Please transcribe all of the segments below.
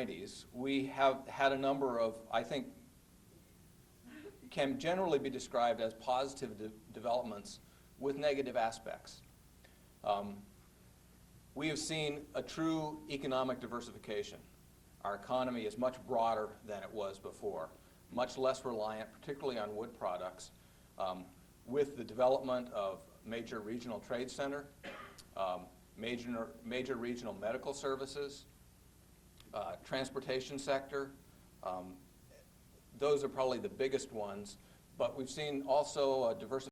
90s, we have had a number of, I think, can generally be described as positive developments with negative aspects. We have seen a true economic diversification. Our economy is much broader than it was before, much less reliant, particularly on wood products, with the development of major regional trade center, major regional medical services, transportation sector. Those are probably the biggest ones, but we've seen also a diversification.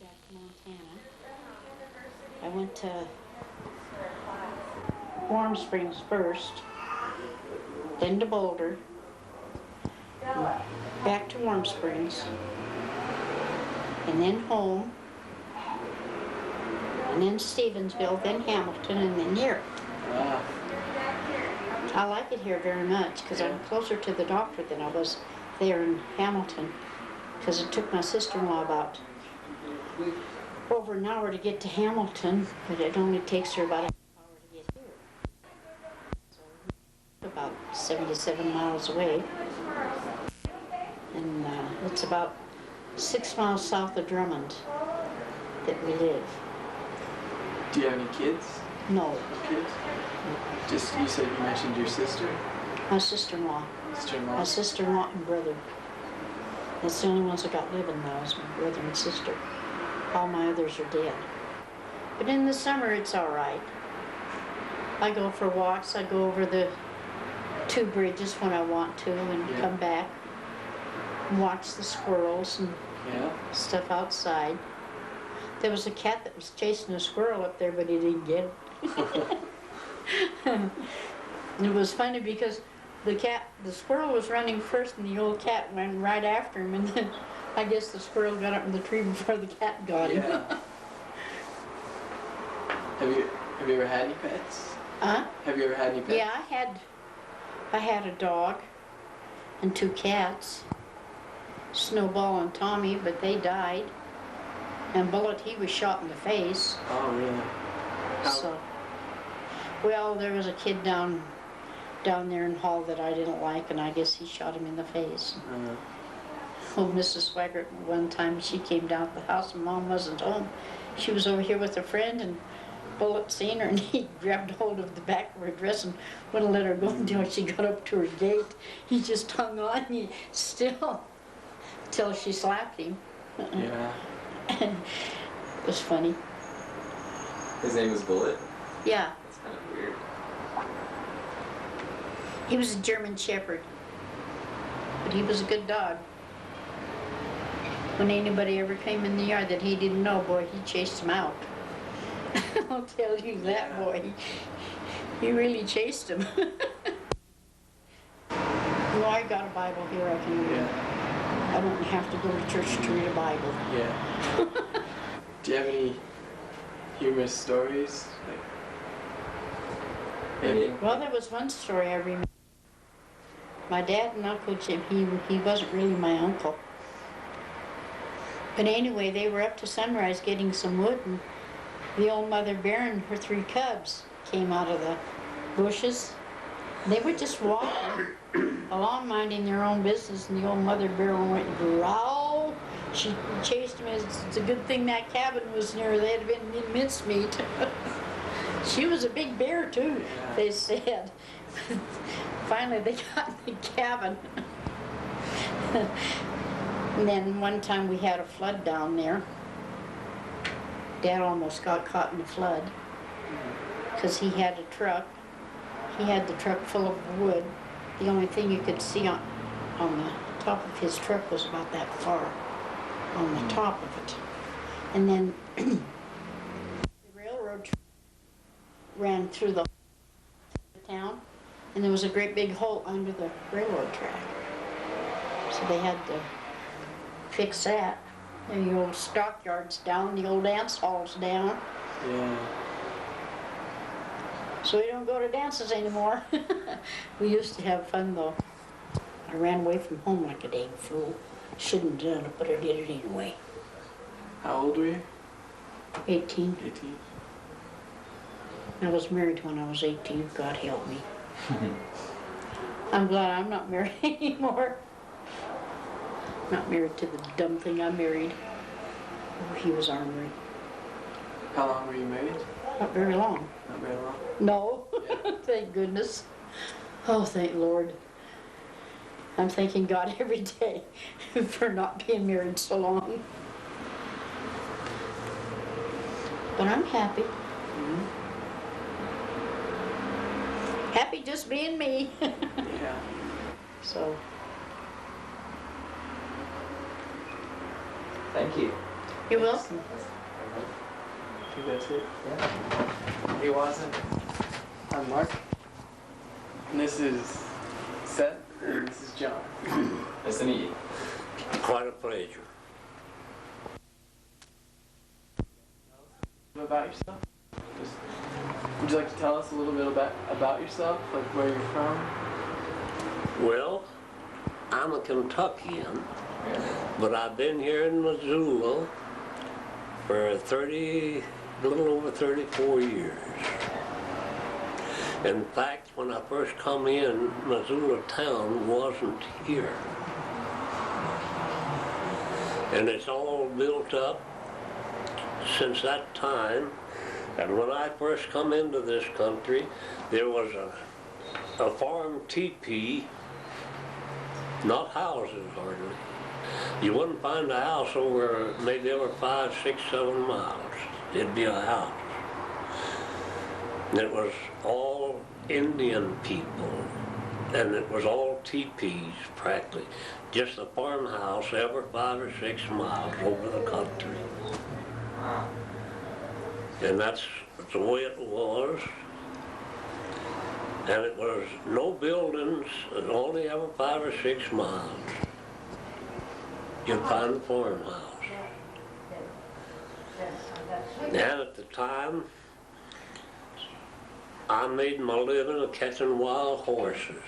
Back to Montana. I went to Warm Springs first, then to Boulder, back to Warm Springs, and then home, and then Stevensville, then Hamilton, and then here. Wow. I like it here very much because I'm closer to the doctor than I was there in Hamilton, because it took my sister-in-law about over an hour to get to Hamilton, but it only takes her about an hour to get here. So about 77 miles away, and it's about 6 miles south of Drummond that we live. Do you have any kids? No, No kids? Just, you said you mentioned your sister? my sister-in-law. Sister-in-law? My sister-in-law and brother. That's the only ones that got living now is my brother and sister. All my others are dead. But in the summer, it's all right. I go for walks. I go over the 2 bridges when I want to and come back and watch the squirrels and stuff outside. There was a cat that was chasing a squirrel up there, but he didn't get it. And it was funny because the squirrel was running first and the old cat went right after him, and then I guess the squirrel got up in the tree before the cat got him. Yeah. Have you ever had any pets? Huh? Have you ever had any pets? Yeah, I had a dog and 2 cats, Snowball and Tommy, but they died. And Bullet, he was shot in the face. Oh, really? How? So, well, there was a kid down there in Hall that I didn't like, and I guess he shot him in the face. Oh, Mrs. Swaggart, one time she came down to the house and Mom wasn't home. She was over here with a friend, and Bullet seen her, and he grabbed hold of the back of her dress and wouldn't let her go until she got up to her gate. He just hung on still till she slapped him. Yeah. It was funny. His name was Bullet? Yeah, That's kind of weird. he was a German Shepherd, but he was a good dog. When anybody ever came in the yard that he didn't know, boy, he chased them out. I'll tell you that, boy. He really chased them. Well, I got a Bible here I can read. Yeah. I don't have to go to church to read a Bible. Yeah. Do you have any humorous stories? Like, Well, there was one story I remember. My dad and Uncle Jim, he wasn't really my uncle. But anyway, they were up to sunrise getting some wood, and the old mother bear and her 3 cubs came out of the bushes, They were just walking along, minding their own business, and the old mother bear went growl. She chased him. It's a good thing that cabin was near. They'd have been in mincemeat. She was a big bear too, they said. Finally, they got in the cabin. And then one time we had a flood down there. Dad almost got caught in the flood because he had a truck. He had the truck full of wood. The only thing you could see on the top of his truck was about that far on the top of it. And then the railroad ran through the town, and there was a great big hole under the railroad track. So they had to fix that. And the old stockyards down, the old dance halls down. Yeah. So we don't go to dances anymore. We used to have fun though. I ran away from home like a dang fool. Shouldn't have done it, but I did it anyway. How old were you? 18. 18. I was married when I was 18, God help me. I'm glad I'm not married anymore. Not married to the dumb thing I married. Oh, he was ornery. How long were you married? Not very long. Not very long. No, thank goodness. Oh, thank Lord. I'm thanking God every day for not being married so long. But I'm happy. Mm-hmm. Happy just being me. Yeah. So, Thank you. you're welcome. I think that's it. Yeah. He wasn't. I'm Mark. And this is Seth. And this is John. Nice to meet you. Quite a pleasure. About yourself? Just, would you like to tell us a little bit about yourself? Like where you're from? Well, I'm a Kentuckian, but I've been here in Missoula for a little over 34 years. In fact, when I first come in, Missoula town wasn't here. And it's all built up since that time. And when I first come into this country, there was a farm teepee, not houses hardly. You wouldn't find a house over maybe over 5, 6, 7 miles. It'd be a house. And it was all Indian people, and it was all teepees practically. Just a farmhouse every 5 or 6 miles over the country. And that's the way it was. And it was no buildings, and only every 5 or 6 miles. You'd find a farmhouse. And at the time, I made my living of catching wild horses.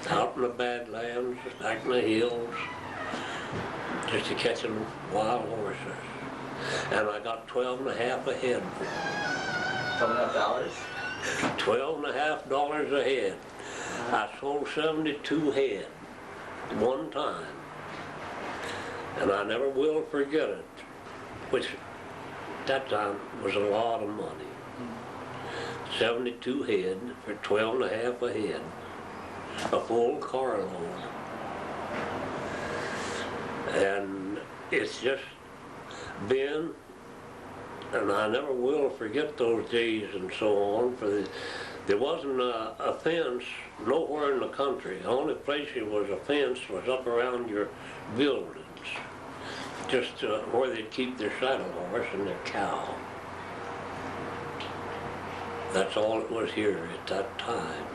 Out in the Badlands, back in the hills, just to catching wild horses. And I got 12 and a half a head. $12.50? $12.50 a head. I sold 72 head one time. And I never will forget it, which at that time was a lot of money. 72 head for 12 and a half a head. A full carload. And it's just been, and I never will forget those days and so on, there wasn't a fence nowhere in the country. The only place there was a fence was up around your buildings, just where they'd keep their saddle horse and their cow. That's all it was here at that time.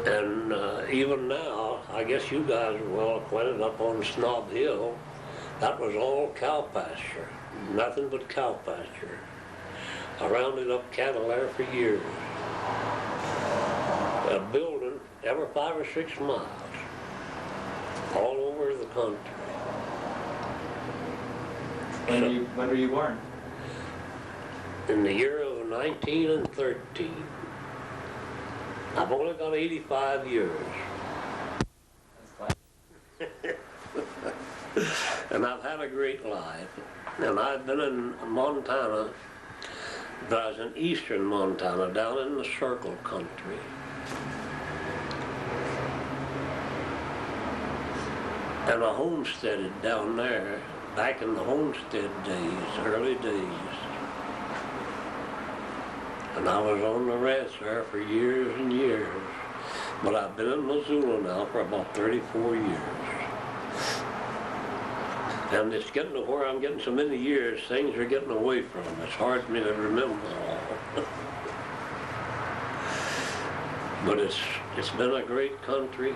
And even now, I guess you guys are well acquainted up on Snob Hill, that was all cow pasture, nothing but cow pasture. I rounded up cattle there for years. A building every 5 or 6 miles, all over the country. When were you born? In the year of 19 and 13. I've only got 85 years. That's fine. And I've had a great life. And I've been in Montana, but I was in eastern Montana, down in the Circle Country. And I homesteaded down there, back in the homestead days, early days. And I was on the ranch there for years and years. But I've been in Missoula now for about 34 years. And it's getting to where I'm getting so many years, things are getting away from me. It's hard for me to remember all. But it's been a great country.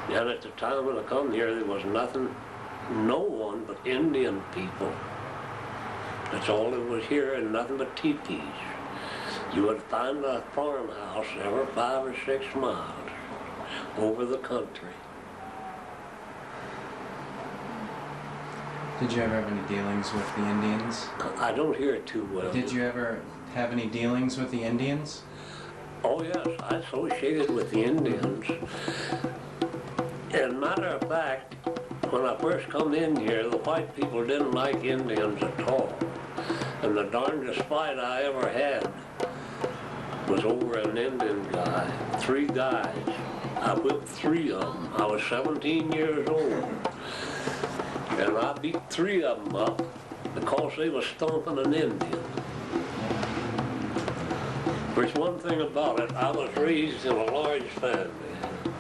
And at the time when I come here, there was nothing, no one but Indian people. That's all that was here, and nothing but teepees. You would find a farmhouse every 5 or 6 miles over the country. Did you ever have any dealings with the Indians? I don't hear it too well. Did you ever have any dealings with the Indians? Oh yes, I associated with the Indians. And matter of fact, when I first come in here, the white people didn't like Indians at all. And the darndest fight I ever had was over an Indian guy, 3 guys. I whipped 3 of them. I was 17 years old. And I beat 3 of them up because they was stomping an Indian. There's one thing about it, I was raised in a large family.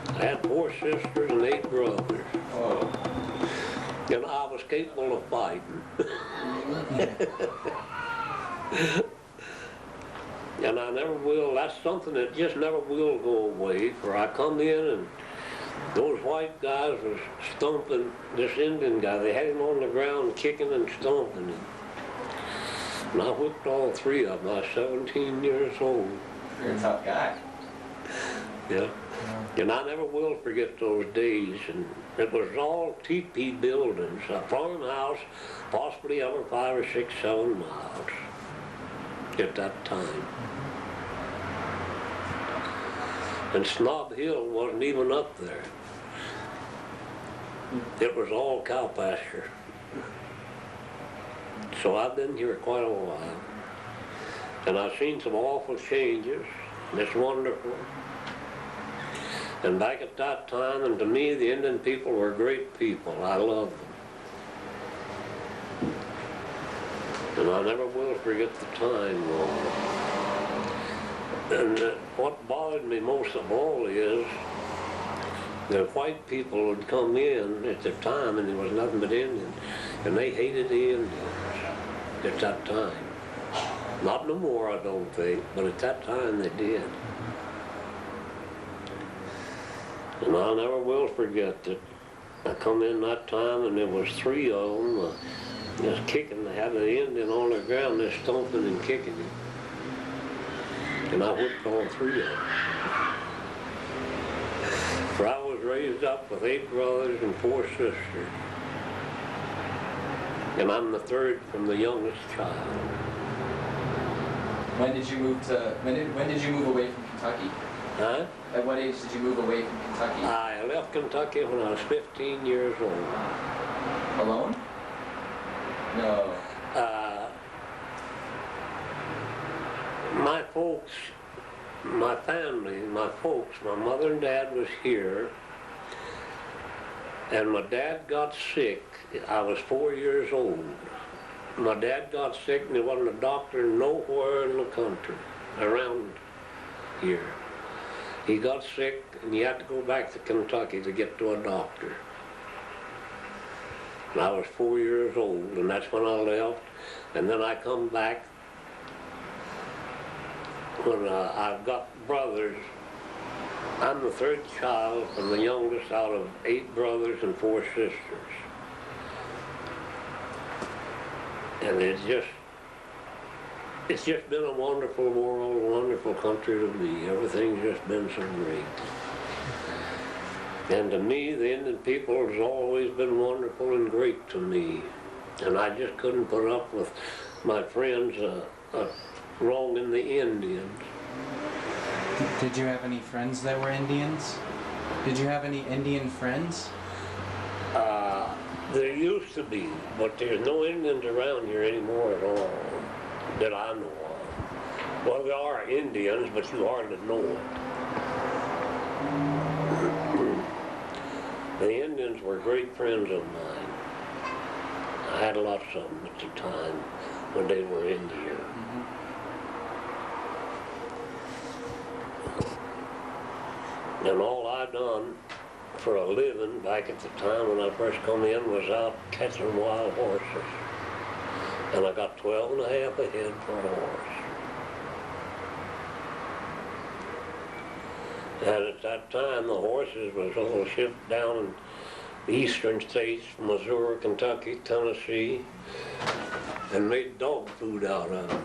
I had 4 sisters and 8 brothers. Oh. And I was capable of fighting. And I never will, that's something that just never will go away, for I come in and those white guys was stomping this Indian guy. They had him on the ground kicking and stomping him. And I whipped all 3 of them. I was 17 years old. You're a tough guy. Yeah. And I never will forget those days. And it was all teepee buildings, a farmhouse, possibly every 5 or 6, 7 miles at that time. And Snob Hill wasn't even up there. It was all cow pasture. So I've been here quite a while. And I've seen some awful changes. It's wonderful. And back at that time, and to me, the Indian people were great people. I loved them. And I never will forget the time. And what bothered me most of all is the white people would come in at the time, and there was nothing but Indians, and they hated the Indians at that time. Not no more, I don't think, but at that time they did. And I never will forget that I come in that time and there was 3 of them just kicking. They had the Indian on the ground, just stomping and kicking him. And I whipped all 3 of them. For I was raised up with 8 brothers and 4 sisters. And I'm the 3rd from the youngest child. When did you move to? When did you move away from Kentucky? Huh? At what age did you move away from Kentucky? I left Kentucky when I was 15 years old. Alone? No. My folks, my family, my folks, my mother and dad was here, and my dad got sick. I was 4 years old. My dad got sick and there wasn't a doctor nowhere in the country around here. He got sick and he had to go back to Kentucky to get to a doctor. And I was 4 years old, and that's when I left. And then I come back when I've got brothers. I'm the 3rd child and the youngest out of 8 brothers and 4 sisters. And it's just been a wonderful world, a wonderful country to me. Everything's just been so great. And to me, the Indian people has always been wonderful and great to me. And I just couldn't put up with my friends wronging the Indians. Did you have any friends that were Indians? Did you have any Indian friends? There used to be, but there's no Indians around here anymore at all that I know of. Well, there are Indians, but you hardly know it. The Indians were great friends of mine. I had lots of them at the time when they were in here. And all I done for a living back at the time when I first come in was out catching wild horses. And I got 12 and a half a head for a horse. And at that time, the horses was all shipped down in the eastern states, Missouri, Kentucky, Tennessee, and made dog food out of them.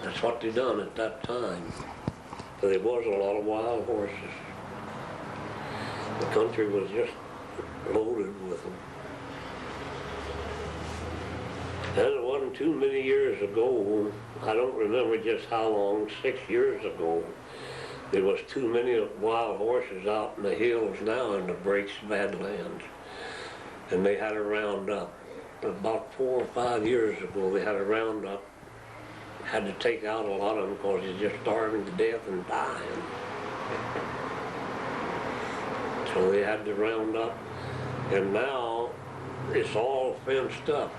That's what they done at that time. But there was a lot of wild horses. The country was just loaded with them. And it wasn't too many years ago, I don't remember just how long, 6 years ago, there was too many wild horses out in the hills now in the Breaks Badlands. And they had a roundup. About 4 or 5 years ago, they had a roundup. Had to take out a lot of them because they're just starving to death and dying. So they had to round up. And now it's all fenced up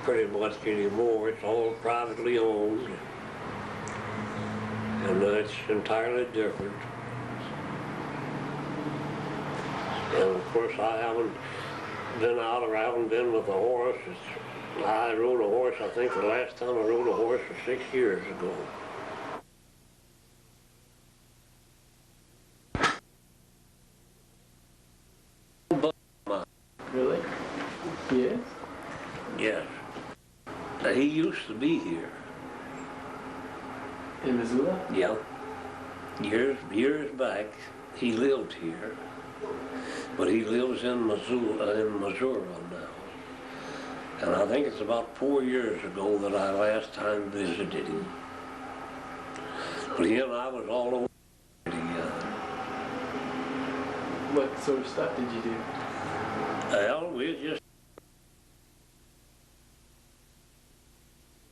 pretty much anymore. It's all privately owned. And it's entirely different. And of course I haven't been out or I haven't been with a horse. I rode a horse, I think the last time I rode a horse was 6 years ago. Really? He is? Yes. Now, he used to be here. In Missoula? Yeah. Years back, he lived here. But he lives in Missouri now. And I think it's about 4 years ago that I last time visited him. But he and I was all over together. What sort of stuff did you do? Well, we just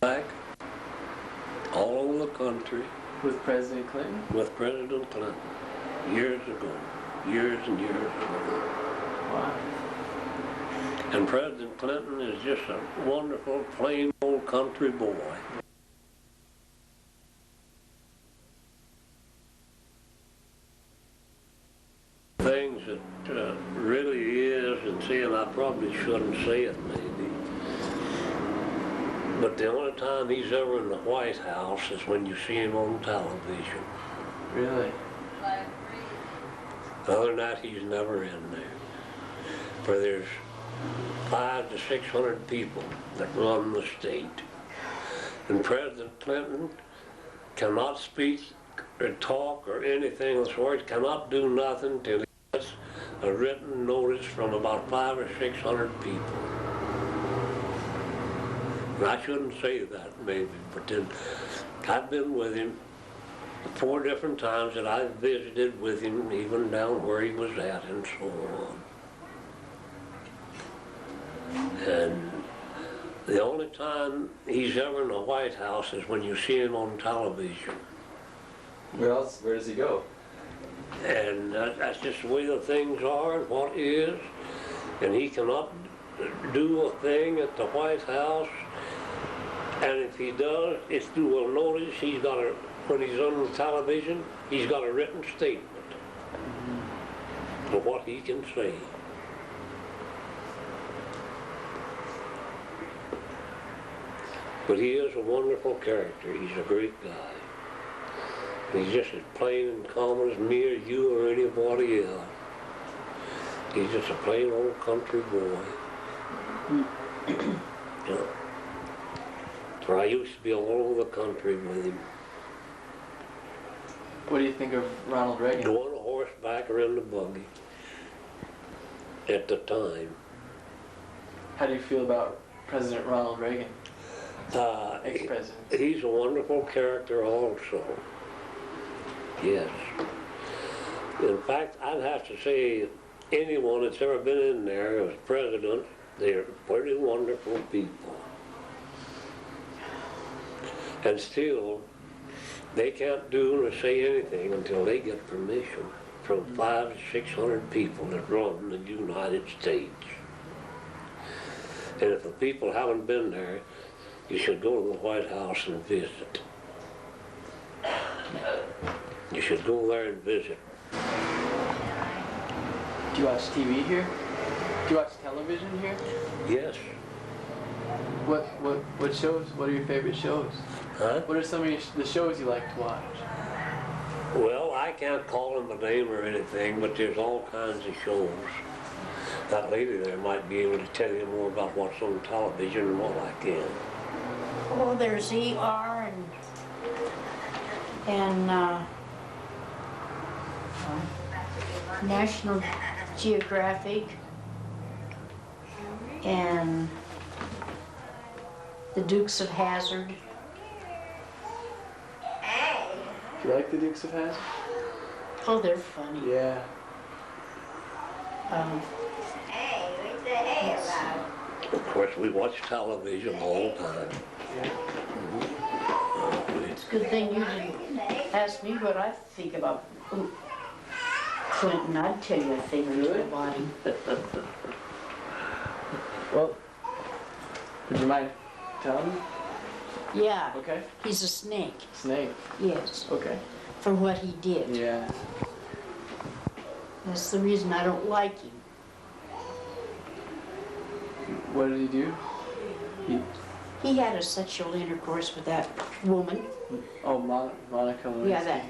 back all over the country With President Clinton? with President Clinton years ago, years and years ago. Wow. And President Clinton is just a wonderful, plain old country boy. Things that really is, and seeing I probably shouldn't say it maybe, but the only time he's ever in the White House is when you see him on television. Really? Other than that, he's never in there. Where there's 500 to 600 people that run the state. And President Clinton cannot speak or talk or anything of the sort, cannot do nothing till he gets a written notice from about 500 or 600 people. And I shouldn't say that maybe, but then I've been with him 4 different times that I've visited with him, even down where he was at and so on. And the only time he's ever in the White House is when you see him on television. Where else? Where does he go? And that's just the way the things are and what is. And he cannot do a thing at the White House. And if he does, it's through a notice. He's got a, when he's on the television, he's got a written statement of what he can say. But he is a wonderful character. He's a great guy. He's just as plain and common as me or you or anybody else. He's just a plain old country boy. You know. For I used to be all over the country with him. What do you think of Ronald Reagan? Going a horseback or in the buggy. At the time. How do you feel about President Ronald Reagan? ex-president? He's a wonderful character also. Yes. In fact, I'd have to say anyone that's ever been in there as president, they're pretty wonderful people. And still, they can't do or say anything until they get permission from 500 to 600 people that run the United States. And if the people haven't been there, you should go to the White House and visit. You should go there and visit. Do you watch TV here? Do you watch television here? Yes. What shows? What are your favorite shows? Huh? What are some of the shows you like to watch? Well, I can't call them a name or anything, but there's all kinds of shows. That lady there might be able to tell you more about what's on television than what I can. Oh, there's ER and National Geographic and the Dukes of Hazzard. Do you like the Dukes of Hazzard? Oh, they're funny. Yeah. Of course, we watch television all the time. It's a good thing you didn't ask me what I think about Clinton. I'd tell you a thing or two about him. Well, would you mind telling me? Yeah, Okay. he's a snake, Snake. yes, Okay. for what he did. Yeah. That's the reason I don't like him. What did he do? He had a sexual intercourse with that woman. Oh, Monica Lewinsky. Yeah, that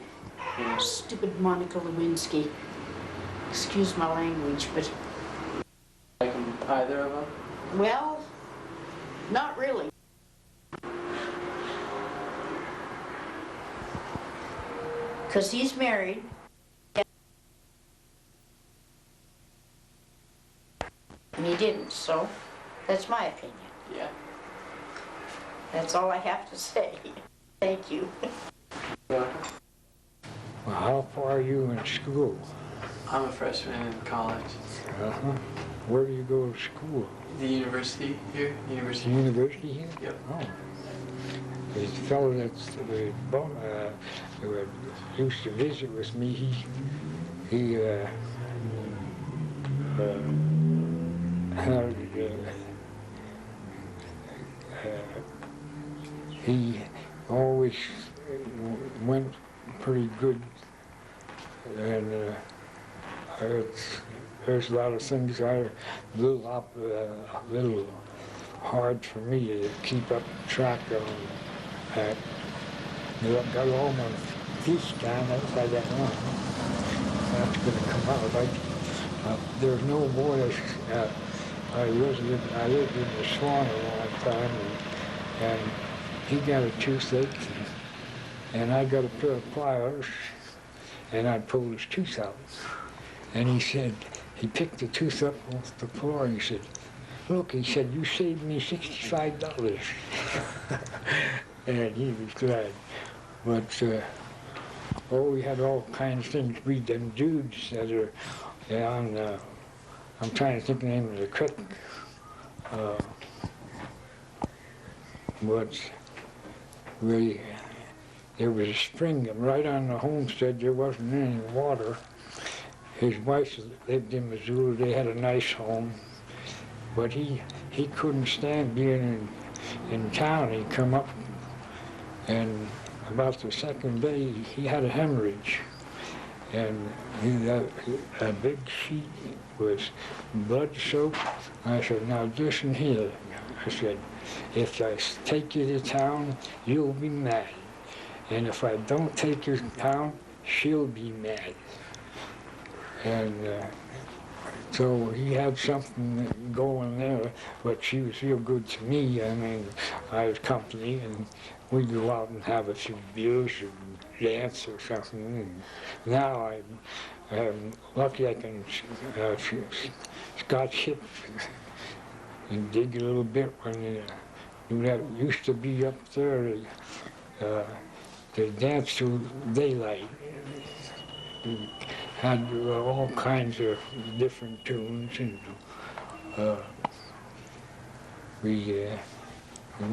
Yeah. stupid Monica Lewinsky. Excuse my language, but, Like either of them? well, not really. Because he's married. And he didn't, so that's my opinion. Yeah. That's all I have to say. Thank you. Well, How far are you in school? I'm a freshman in college. Uh-huh. Where do you go to school? The university here? University. University here? Yep. Oh. The fellow that's who used to visit with me, he he always went pretty good, and there's a lot of things a little hard for me to keep up track of. I got all my teeth down upside that one. That's going to come out. There's no boy. I lived in the Swan a long time, and he got a toothache, and I got a pair of pliers, and I pulled his tooth out. And he said, he picked the tooth up off the floor, and he said, "Look," he said, "you saved me $65. And he was glad. But, we had all kinds of things. We them dudes that are on, I'm trying to think the name of the creek. But there was a spring right on the homestead. There wasn't any water. His wife lived in Missouri. They had a nice home. But he couldn't stand being in town. He come up, and about the second day, he had a hemorrhage. And a big sheet was blood soaked. I said, "Now listen here." I said, "If I take you to town, you'll be mad. And if I don't take you to town, she'll be mad." And so he had something going there, but she was real good to me. I mean, I was company, and we'd go out and have a few beers or dance or something. And now I'm lucky I can scotch hip and dig a little bit that used to be up there. They danced till daylight. We had all kinds of different tunes, and we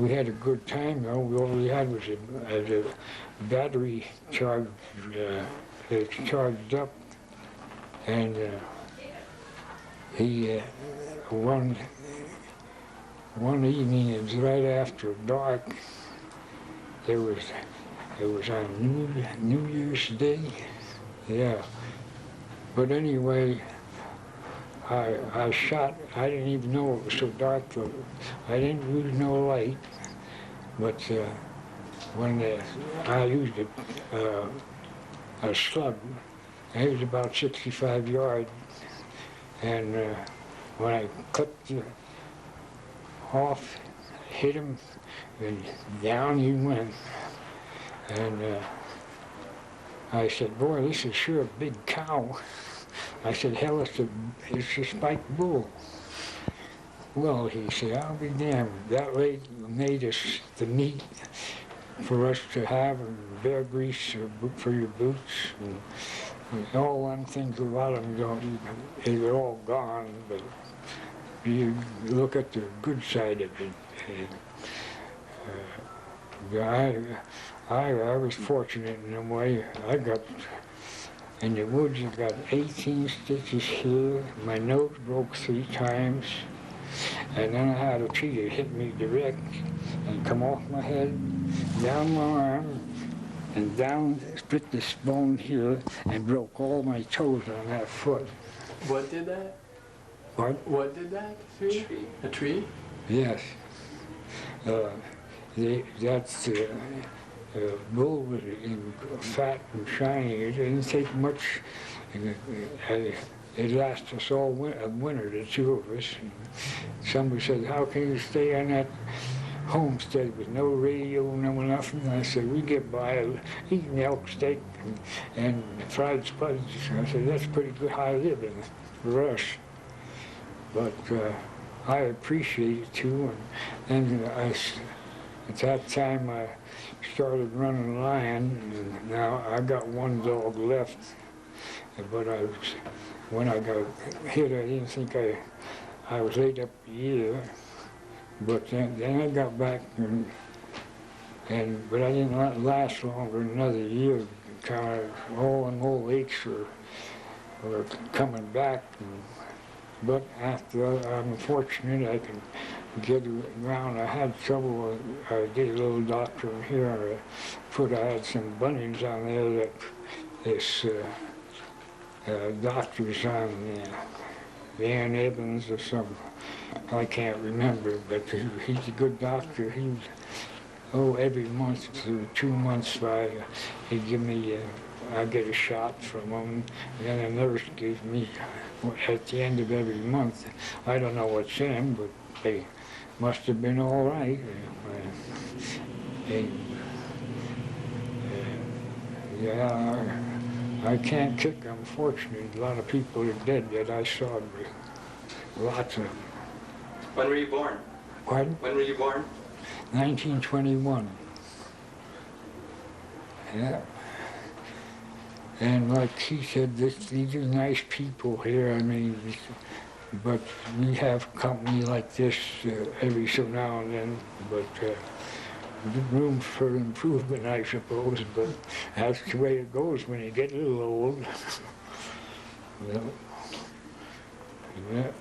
had a good time. All we had was a battery charged, it's charged up, and he one evening, it was right after dark. It was on New Year's Day. Yeah. But anyway, I shot. I didn't even know it was so dark. But I didn't use no light. But when I used a slug, it was about 65 yards, and when I cut off, hit him, and down he went. And I said, boy, this is sure a big cow. I said, hell, it's a spiked bull. Well, he said, I'll be damned. That lady made us the meat for us to have, and bear grease for your boots. And all them things, a lot of them they're all gone, but you look at the good side of it. I was fortunate in a way. I got, in the woods, I got 18 stitches here. My nose broke 3 times. And then I had a tree that hit me direct and come off my head, down my arm, and down, split this bone here, and broke all my toes on that foot. What did that? What? What did that to you? A tree? Yes. That's bull was fat and shiny. It didn't take much. It lasted us all winter, the 2 of us. And somebody said, how can you stay on that homestead with no radio, no nothing? And I said, we get by eating elk steak and fried spuds. I said, that's pretty good high living for us. But I appreciate it too. And at that time I started running lion, and now I got 1 dog left. But when I got hit, I didn't think I was laid up a year. But then I got back, but I didn't last longer than another year. Kind of all them old aches were coming back. But after I'm fortunate, I can get around. I had trouble. I did a little doctoring here. I had some bunions on there that this doctor's on Van Evans or something. I can't remember, but he's a good doctor. He was, every month for 2 months, he'd give me, I get a shot from him, and then a nurse gives me, at the end of every month, I don't know what's in them, but they must have been all right. Yeah, I can't kick, I'm fortunate. A lot of people are dead that I saw, lots of them. When were you born? Pardon? When were you born? 1921. Yeah. And like he said, these are nice people here. I mean, but we have company like this every so now and then. But room for improvement, I suppose. But that's the way it goes when you get a little old. Well, yeah.